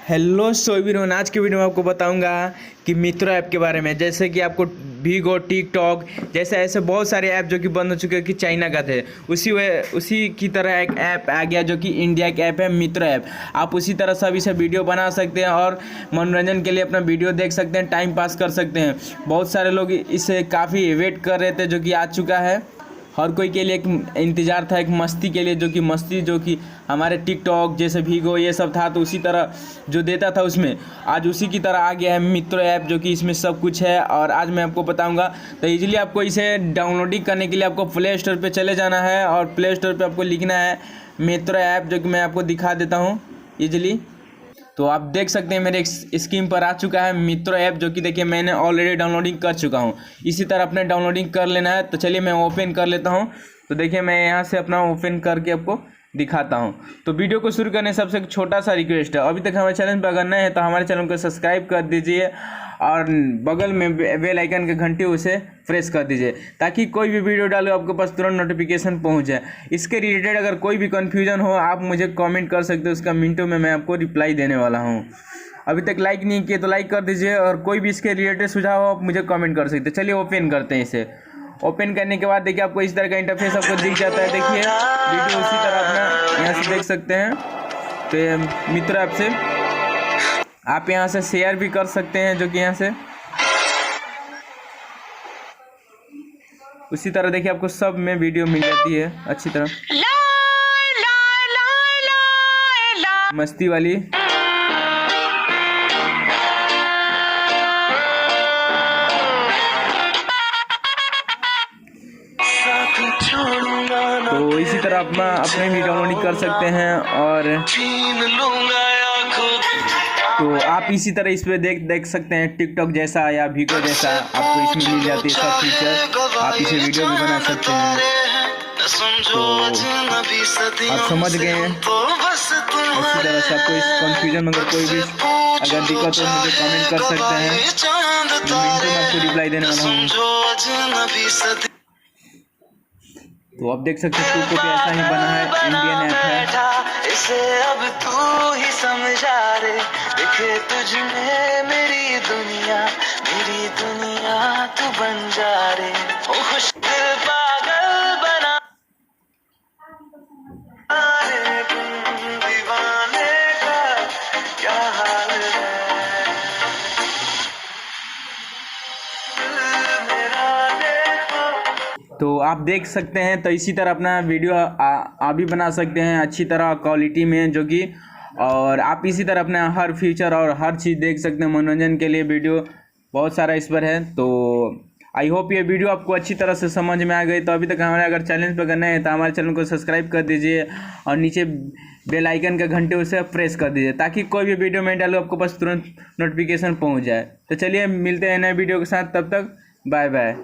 Hello सोईबीन, आज की video में आपको बताऊंगा कि मित्रा ऐप के बारे में। जैसे कि आपको वीगो, टिकटॉक जैसे ऐसे बहुत सारे ऐप जो कि बंद हो चुके हैं कि चाइना का थे, उसी की तरह एक ऐप आ गया जो कि इंडिया का ऐप है, मित्रा ऐप। आप उसी तरह सभी से वीडियो बना सकते हैं और मनोरंजन के लिए अपना वीडियो देख सकते हैं, टाइम पास कर सकते हैं। बहुत सारे लोग इसे काफ़ी वेट कर रहे थे जो कि आ चुका है। हर कोई के लिए एक इंतज़ार था, एक मस्ती के लिए, जो कि हमारे टिकटॉक जैसे वीगो ये सब था, तो उसी तरह जो देता था उसमें आज उसी की तरह आ गया है मित्रा ऐप, जो कि इसमें सब कुछ है। और आज मैं आपको बताऊंगा। तो इजीली आपको इसे डाउनलोडिंग करने के लिए आपको प्ले स्टोर पे चले जाना है और प्ले स्टोर पे आपको लिखना है मित्रा ऐप, जो कि मैं आपको दिखा देता हूँ इजीली। तो आप देख सकते हैं मेरे स्क्रीन पर आ चुका है मित्रा ऐप, जो कि देखिए मैंने ऑलरेडी डाउनलोडिंग कर चुका हूँ। इसी तरह अपने डाउनलोडिंग कर लेना है। तो चलिए मैं ओपन कर लेता हूँ। तो देखिए मैं यहाँ से अपना ओपन करके आपको दिखाता हूँ। तो वीडियो को शुरू करने सबसे एक छोटा सा रिक्वेस्ट है, अभी तक हमारे चैनल पर अगर नए हैं तो हमारे चैनल को सब्सक्राइब कर दीजिए और बगल में बेल आइकन के घंटी उसे प्रेस कर दीजिए, ताकि कोई भी वीडियो डालो आपके पास तुरंत नोटिफिकेशन पहुंच जाए। इसके रिलेटेड अगर कोई भी कन्फ्यूजन हो आप मुझे कमेंट कर सकते हो, उसका मिनटों में मैं आपको रिप्लाई देने वाला हूं। अभी तक लाइक नहीं किए तो लाइक कर दीजिए, और कोई भी इसके रिलेटेड सुझाव हो आप मुझे कमेंट कर सकते हैं। चलिए ओपन करते हैं इसे। ओपन करने के बाद देखिए आपको इस तरह का इंटरफेस आपको दिख जाता है। देखिए वीडियो उसी तरह अपना यहाँ से देख सकते हैं। तो ये मित्रा ऐप से आप यहाँ से शेयर भी कर सकते हैं, जो कि यहाँ से उसी तरह देखिए आपको सब में वीडियो मिल जाती है अच्छी तरह, मस्ती वाली। तो इसी तरह अपने भी डाउनलोडिंग कर सकते हैं। और तो आप इसी तरह इस पे देख सकते हैं टिकटॉक जैसा या वीगो जैसा आपको इसमें मिल जाती है सब फीचर। आप इसे वीडियो भी बना सकते हैं। तो आप समझ गए हैं। इसी तरह से आपको इस कन्फ्यूजन में अगर कोई भी अगर दिक्कत हो मुझे कमेंट कर सकते हैं, मिनटों में आपको रिप्लाई देने वाला हूँ। तो आप देख सकते हैं टू को ऐसा ही बना है, इंडियन ऐप है। इसे अब तू ही समझा रे, देखे तुझ में मेरी दुनिया तू बन जा रे। ओ खुश दिल पागल बना रे, दीवाने का क्या हाल है। तो आप देख सकते हैं। तो इसी तरह अपना वीडियो आप भी बना सकते हैं अच्छी तरह क्वालिटी में, जो कि और आप इसी तरह अपना हर फीचर और हर चीज़ देख सकते हैं। मनोरंजन के लिए वीडियो बहुत सारा इस पर है। तो आई होप ये वीडियो आपको अच्छी तरह से समझ में आ गई। तो अभी तक हमारे अगर चैनल पर करना है तो हमारे चैनल को सब्सक्राइब कर दीजिए और नीचे बेल आइकन के घंटे उसे प्रेस कर दीजिए, ताकि कोई भी वीडियो मैं डालूँ आपको पास तुरंत नोटिफिकेशन पहुँच जाए। तो चलिए मिलते हैं नए वीडियो के साथ, तब तक बाय बाय।